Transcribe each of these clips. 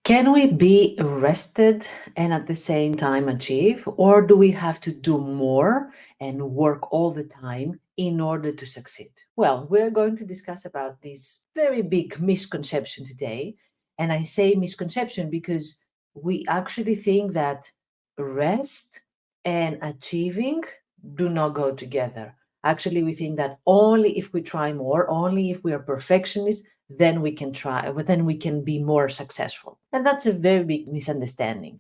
Can we be rested and at the same time achieve, or do we have to do more and work all the time in order to succeed? Well, we're going to discuss about this very big misconception today. And I say misconception because we actually think that rest and achieving do not go together. Actually, we think that only if we try more, only if we are perfectionists, then we can try, then we can be more successful. And that's a very big misunderstanding.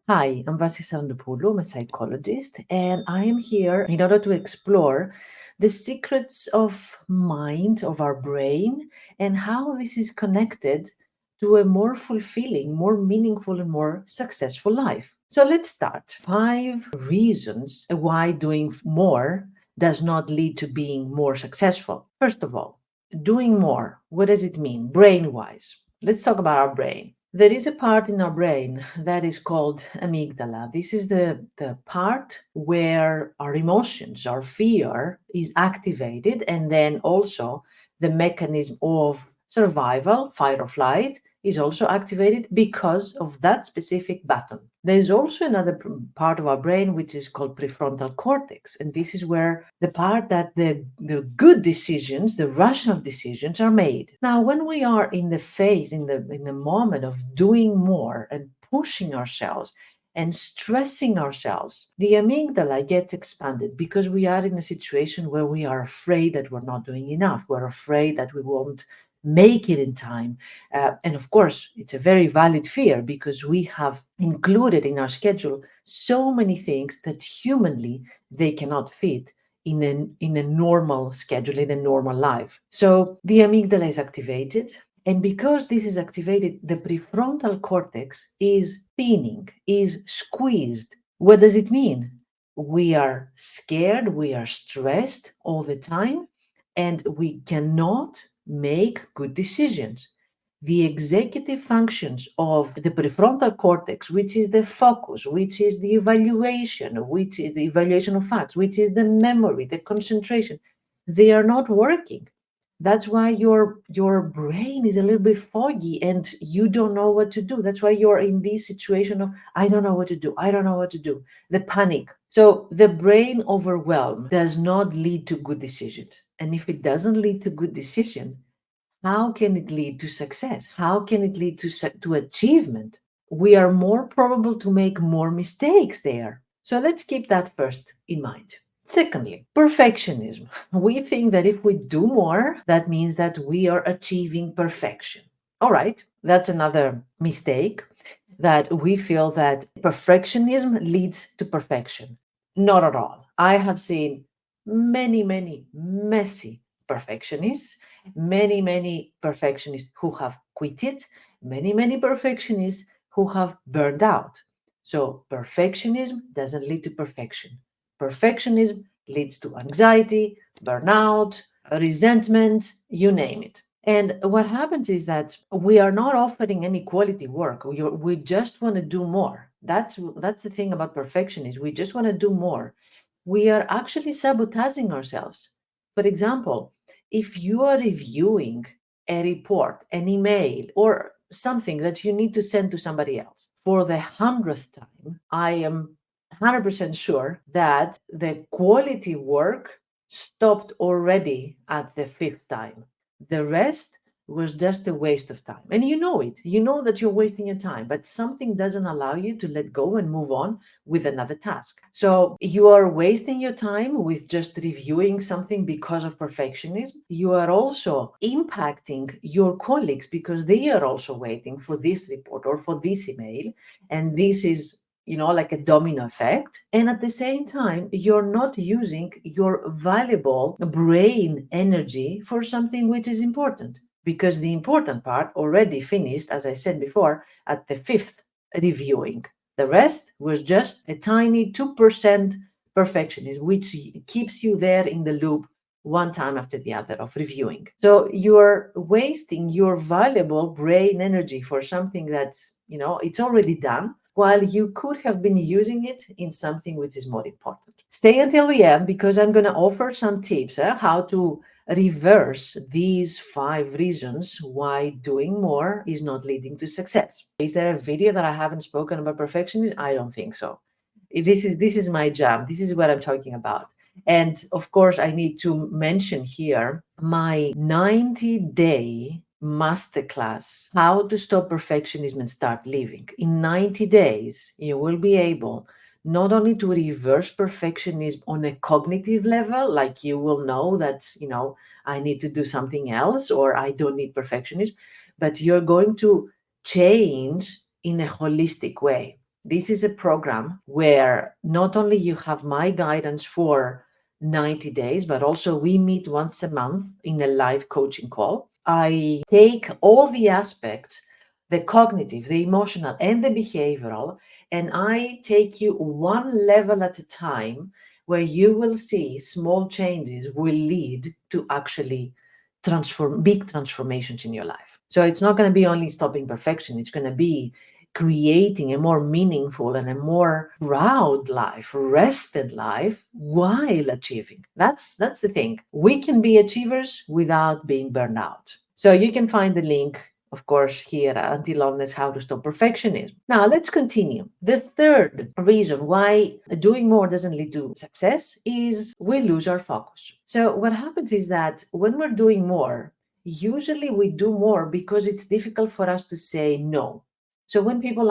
Hi, I'm Vassia. I'm a psychologist, and I am here in order to explore the secrets of mind, of our brain, and how this is connected to a more fulfilling, more meaningful, and more successful life. So let's start. 5 reasons why doing more does not lead to being more successful. First of all, doing more, what does it mean brain wise? Let's talk about our brain. There is a part in our brain that is called amygdala. This is the part where our emotions, our fear is activated, and then also the mechanism of survival, fight or flight, is also activated because of that specific button. There's also another part of our brain which is called prefrontal cortex, and this is where the part that the good decisions, the rational decisions are made. Now, when we are in the phase, in the moment of doing more and pushing ourselves and stressing ourselves, the amygdala gets expanded because we are in a situation where we are afraid that we're not doing enough. We're afraid that we won't make it in time. And of course, it's a very valid fear because we have included in our schedule so many things that humanly they cannot fit in a normal schedule, in a normal life. So the amygdala is activated. And because this is activated, the prefrontal cortex is spinning, is squeezed. What does it mean? We are scared, we are stressed all the time, and we cannot make good decisions. The executive functions of the prefrontal cortex, which is the focus, which is the evaluation, which is the evaluation of facts, which is the memory, the concentration, they are not working. That's why your brain is a little bit foggy and you don't know what to do. That's why you're in this situation of I don't know what to do. I don't know what to do. The panic. So the brain overwhelm does not lead to good decisions. And if it doesn't lead to good decision, how can it lead to success? How can it lead to achievement? We are more probable to make more mistakes there. So let's keep that first in mind. Secondly, perfectionism. We think that if we do more, that means that we are achieving perfection. All right, that's another mistake, that we feel that perfectionism leads to perfection. Not at all. I have seen many, many messy perfectionists, many perfectionists who have quitted, many perfectionists who have burned out. So perfectionism doesn't lead to perfection. Perfectionism leads to anxiety, burnout, resentment, you name it. And what happens is that we are not offering any quality work. We just want to do more. That's the thing about perfectionism. We just want to do more. We are actually sabotaging ourselves. For example, if you are reviewing a report, an email, or something that you need to send to somebody else for the 100th time, I am 100% sure that the quality work stopped already at the 5th time. The rest was just a waste of time. And you know it. You know that you're wasting your time, but something doesn't allow you to let go and move on with another task. So you are wasting your time with just reviewing something because of perfectionism. You are also impacting your colleagues because they are also waiting for this report or for this email. And this is like a domino effect. And at the same time, you're not using your valuable brain energy for something which is important, because the important part already finished, as I said before, at the 5th reviewing. The rest was just a tiny 2% perfectionism, which keeps you there in the loop one time after the other of reviewing. So you're wasting your valuable brain energy for something that's, it's already done, while you could have been using it in something which is more important. Stay until the end because I'm going to offer some tips how to reverse these 5 reasons why doing more is not leading to success. Is there a video that I haven't spoken about perfectionism? I don't think so. This is my job. This is what I'm talking about. And of course, I need to mention here my 90-day masterclass, How to Stop Perfectionism and Start Living. In 90 days, you will be able not only to reverse perfectionism on a cognitive level, like you will know that, I need to do something else or I don't need perfectionism, but you're going to change in a holistic way. This is a program where not only you have my guidance for 90 days, but also we meet once a month in a live coaching call. I take all the aspects, the cognitive, the emotional, and the behavioral, and I take you one level at a time where you will see small changes will lead to actually big transformations in your life. So it's not going to be only stopping perfection, it's going to be creating a more meaningful and a more proud life, rested life while achieving. That's the thing. We can be achievers without being burned out. So you can find the link, of course, here at Anti-Loveness, How to Stop Perfectionism. Now let's continue. The third reason why doing more doesn't lead to success is we lose our focus. So what happens is that when we're doing more, usually we do more because it's difficult for us to say no. So when people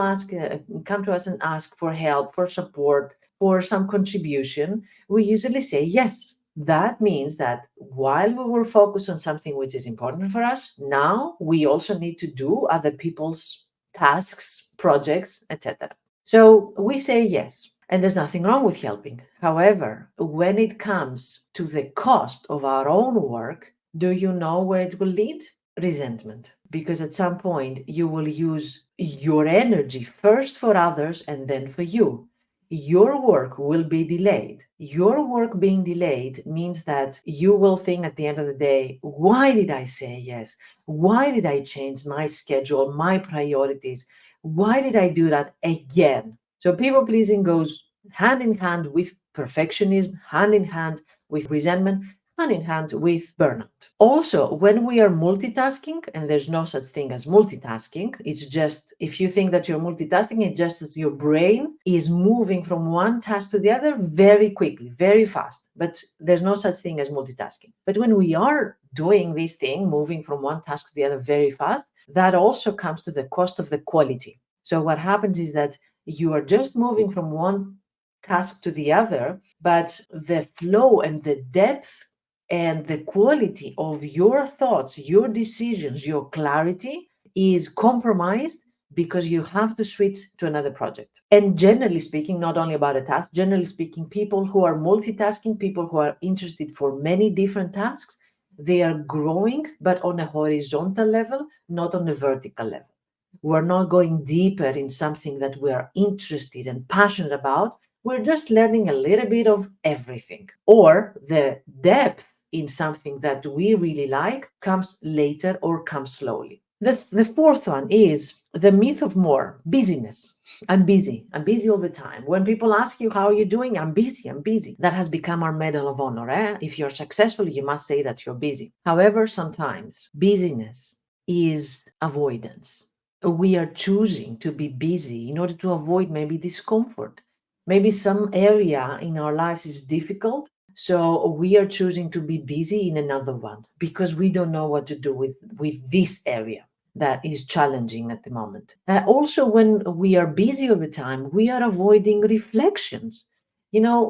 come to us and ask for help, for support, for some contribution, we usually say yes. That means that while we were focused on something which is important for us, now we also need to do other people's tasks, projects, etc. So we say yes, and there's nothing wrong with helping. However, when it comes to the cost of our own work, do you know where it will lead? Resentment. Because at some point you will use your energy first for others and then for you. Your work will be delayed. Your work being delayed means that you will think at the end of the day, why did I say yes? Why did I change my schedule, my priorities? Why did I do that again? So people pleasing goes hand in hand with perfectionism, hand in hand with resentment, hand in hand with burnout. Also, when we are multitasking, and there's no such thing as multitasking, it's just if you think that you're multitasking, it's just that your brain is moving from one task to the other very quickly, very fast. But there's no such thing as multitasking. But when we are doing this thing, moving from one task to the other very fast, that also comes to the cost of the quality. So what happens is that you are just moving from one task to the other, but the flow and the depth and the quality of your thoughts, your decisions, your clarity is compromised because you have to switch to another project. And generally speaking, not only about a task, generally speaking, people who are multitasking, people who are interested for many different tasks, they are growing, but on a horizontal level, not on a vertical level. We're not going deeper in something that we are interested and passionate about. We're just learning a little bit of everything. Or the depth in something that we really like comes later or comes slowly. The fourth one is the myth of more, busyness. I'm busy. I'm busy all the time. When people ask you, how are you doing? I'm busy. I'm busy. That has become our medal of honor. If you're successful, you must say that you're busy. However, sometimes busyness is avoidance. We are choosing to be busy in order to avoid maybe discomfort. Maybe some area in our lives is difficult, so we are choosing to be busy in another one because we don't know what to do with this area that is challenging at the moment. Also, when we are busy all the time, we are avoiding reflections.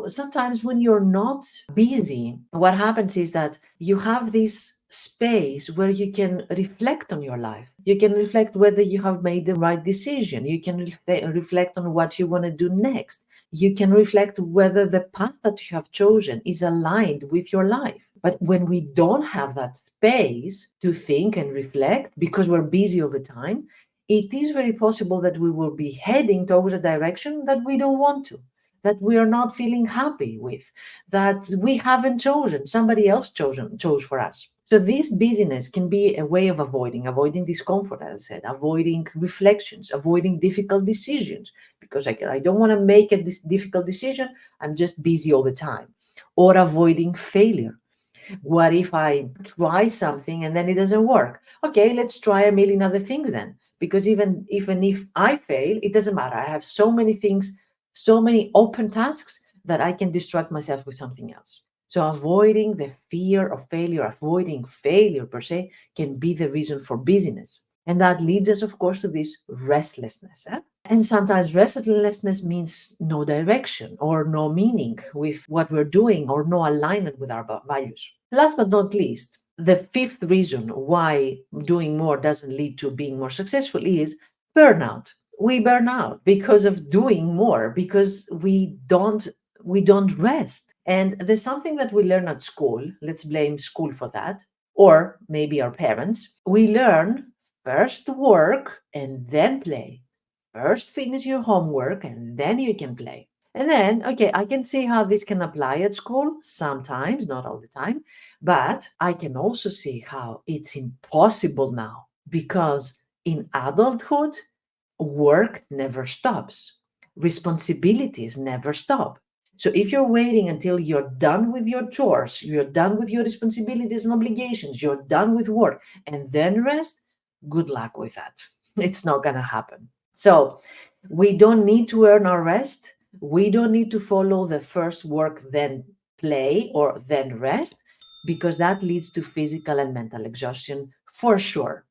Sometimes when you're not busy, what happens is that you have this space where you can reflect on your life. You can reflect whether you have made the right decision. You can reflect on what you want to do next. You can reflect whether the path that you have chosen is aligned with your life. But when we don't have that space to think and reflect because we're busy all the time, it is very possible that we will be heading towards a direction that we don't want to, that we are not feeling happy with, that we haven't chosen, somebody else chose for us. So this busyness can be a way of avoiding discomfort, as I said, avoiding reflections, avoiding difficult decisions, because I don't want to make a difficult decision, I'm just busy all the time. Or avoiding failure. What if I try something and then it doesn't work? Okay, let's try a million other things then. Because even if I fail, it doesn't matter. I have so many things, so many open tasks that I can distract myself with something else. So avoiding the fear of failure, avoiding failure per se, can be the reason for busyness. And that leads us, of course, to this restlessness. And sometimes restlessness means no direction or no meaning with what we're doing or no alignment with our values. Last but not least, the fifth reason why doing more doesn't lead to being more successful is burnout. We burn out because of doing more, because we don't rest. And there's something that we learn at school. Let's blame school for that, or maybe our parents. We learn first work and then play. First finish your homework and then you can play. And then, okay, I can see how this can apply at school sometimes, not all the time, but I can also see how it's impossible now because in adulthood, work never stops, responsibilities never stop. So if you're waiting until you're done with your chores, you're done with your responsibilities and obligations, you're done with work, and then rest, good luck with that. It's not going to happen. So we don't need to earn our rest. We don't need to follow the first work, then play, or then rest, because that leads to physical and mental exhaustion for sure.